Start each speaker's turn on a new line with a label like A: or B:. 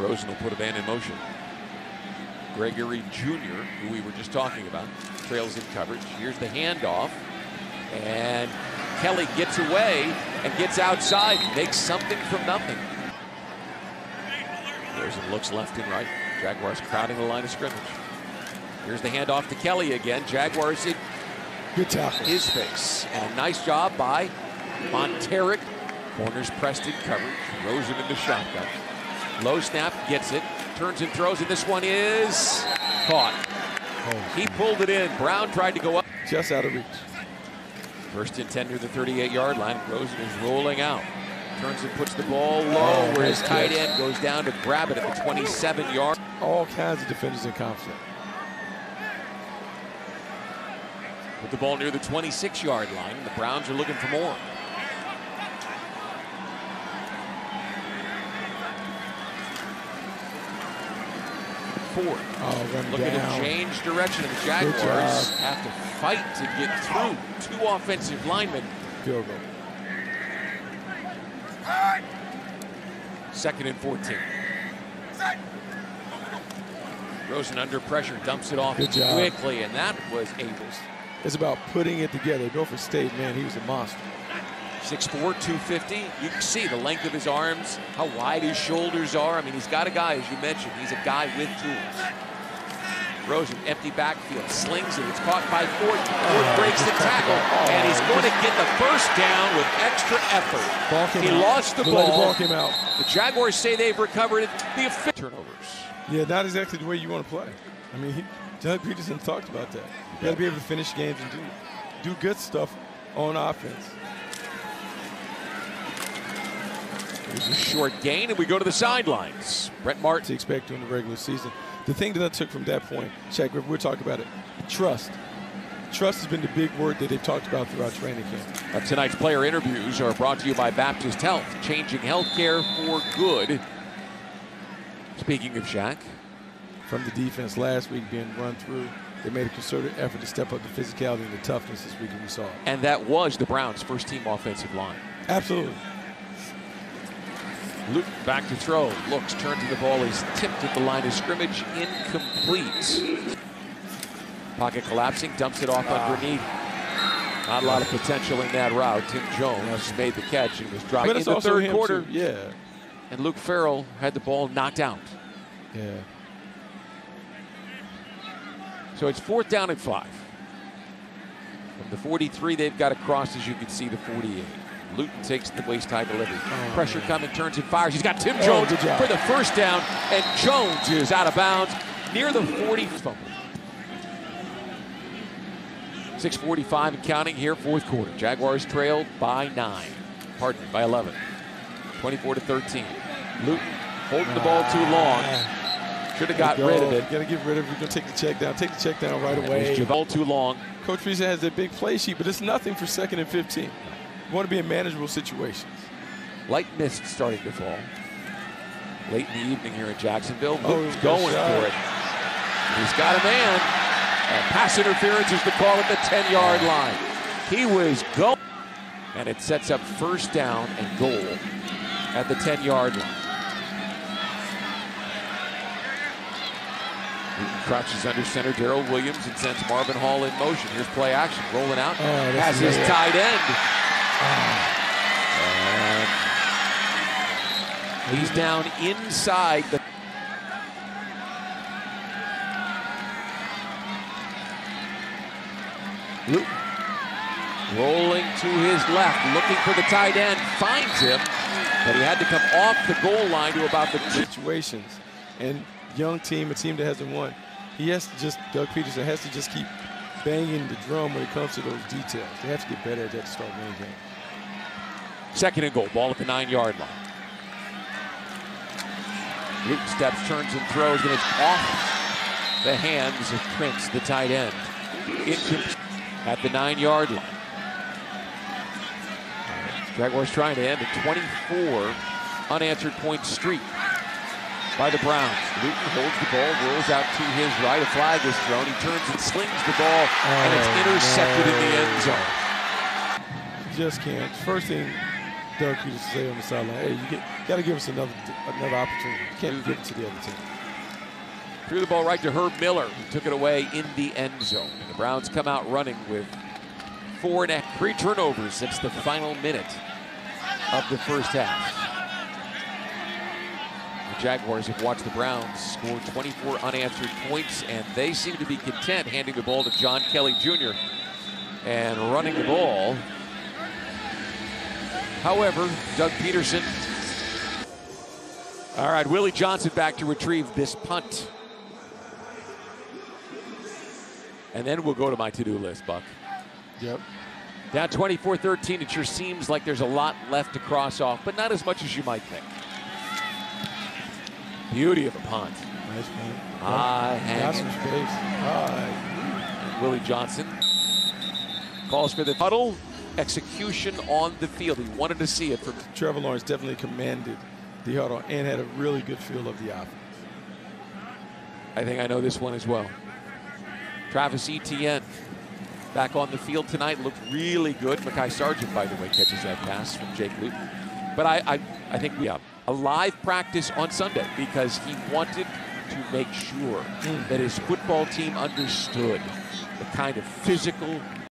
A: Rosen will put a man in motion. Gregory Jr., who we were just talking about, trails in coverage. Here's the handoff. And Kelly gets away and gets outside. Makes something from nothing. Rosen looks left and right. Jaguars crowding the line of scrimmage. Here's the handoff to Kelly again. Jaguars in
B: good tackle.
A: His face. And a nice job by Monteric. Corners pressed in coverage. Rosen in the shotgun. Low snap, gets it. Turns and throws, and this one is caught. He pulled it in. Brown tried to go up.
B: Just out of reach.
A: First and 10 near the 38-yard line. Rosen is rolling out. Turns and puts the ball low where his tight end goes down to grab it at the 27-yard.
B: All kinds of defenders in conflict.
A: Put the ball near the 26-yard line. The Browns are looking for more. Looking to change direction, and the Jaguars have to fight to get through. Two offensive linemen.
B: Field goal.
A: Second and 14. Rosen under pressure, dumps it off quickly, and that was able.
B: It's about putting it together. Go for State, man, he was a monster.
A: 6'4", 250. You can see the length of his arms, how wide his shoulders are. I mean, he's got a guy, as you mentioned, he's a guy with tools. Rosen, empty backfield, slings it. It's caught by Ford. Ford breaks the tackle, and he's going to get the first down with extra effort. He lost the ball.
B: The ball came out.
A: The Jaguars say they've recovered it. The turnovers.
B: Yeah, not exactly the way you want to play. I mean, Doug Peterson talked about that. You got to be able to finish games and do good stuff on offense.
A: There's a short gain, and we go to the sidelines. Brett Martin.
B: To expect during the regular season. The thing that I took from that point, Shaq, we're talking about it, trust. Trust has been the big word that they've talked about throughout training camp.
A: Tonight's player interviews are brought to you by Baptist Health, changing healthcare for good. Speaking of Shaq.
B: From the defense last week being run through, they made a concerted effort to step up the physicality and the toughness this week, and we saw it.
A: And that was the Browns' first-team offensive line.
B: Absolutely.
A: Luke back to throw. Looks, turns to the ball. He's tipped at the line of scrimmage. Incomplete. Pocket collapsing. Dumps it off underneath. Not a lot of potential in that route. Tim Jones made the catch and was dropped in the third quarter.
B: Yeah.
A: And Luke Farrell had the ball knocked out.
B: Yeah. So
A: it's 4th down and 5. From the 43, they've got across, as you can see, the 48. Luton takes the waist-high delivery. Pressure coming, turns and fires. He's got Tim Jones for the first down, and Jones is out of bounds near the 40. 6:45 and counting here, fourth quarter. Jaguars trailed by 9. Pardon me, by 11. 24-13. Luton holding the ball too long. Should have got rid of it.
B: Got to get rid of it. We're going to take the check down. Take the check down right away.
A: Ball too long.
B: Coach Preseason has that big play sheet, but it's nothing for 2nd and 15. You want to be in manageable situations.
A: Light mist starting to fall. Late in the evening here in Jacksonville. Luton's going for it. He's got a man. Pass interference is the call at the 10-yard line. He was going. And it sets up first down and goal at the 10-yard line. Luton crouches under center, Darrell Williams, and sends Marvin Hall in motion. Here's play action, rolling out. Has his tight end. And he's down inside the. Luton rolling to his left, looking for the tight end, finds him, but he had to come off the goal line to about the
B: situations. And young team, a team that hasn't won, he has to just, Doug Peterson has to just keep banging the drum when it comes to those details. They have to get better at that to start winning games.
A: 2nd and goal, ball at the 9-yard line. Luton steps, turns and throws, and it's off the hands of Prince, the tight end. At the 9-yard line. Jaguars trying to end a 24 unanswered point streak by the Browns. Luton holds the ball, rolls out to his right. A flag is thrown. He turns and slings the ball, and it's intercepted in the end zone.
B: Just can't. First thing Doug Peterson say on the sideline, hey, you got to give us another opportunity. You can't give it to the other team.
A: Threw the ball right to Herb Miller, who took it away in the end zone. The Browns come out running with 3 turnovers since the final minute of the first half. The Jaguars have watched the Browns score 24 unanswered points, and they seem to be content handing the ball to John Kelly Jr. and running the ball. However, Doug Peterson. All right, Willie Johnson back to retrieve this punt. And then we'll go to my to-do list, Buck.
B: Yep.
A: Down 24-13, it sure seems like there's a lot left to cross off, but not as much as you might think. Beauty of a punt.
B: Nice punt.
A: Got
B: some space.
A: And Willie Johnson calls for the huddle. Execution on the field. He wanted to see it from
B: Trevor Lawrence. Definitely commanded the huddle and had a really good feel of the offense.
A: I think I know this one as well. Travis Etienne back on the field tonight. Looked really good. Mekhi Sargent, by the way, catches that pass from Jake Luton. But I think we have a live practice on Sunday because he wanted to make sure that his football team understood the kind of physical,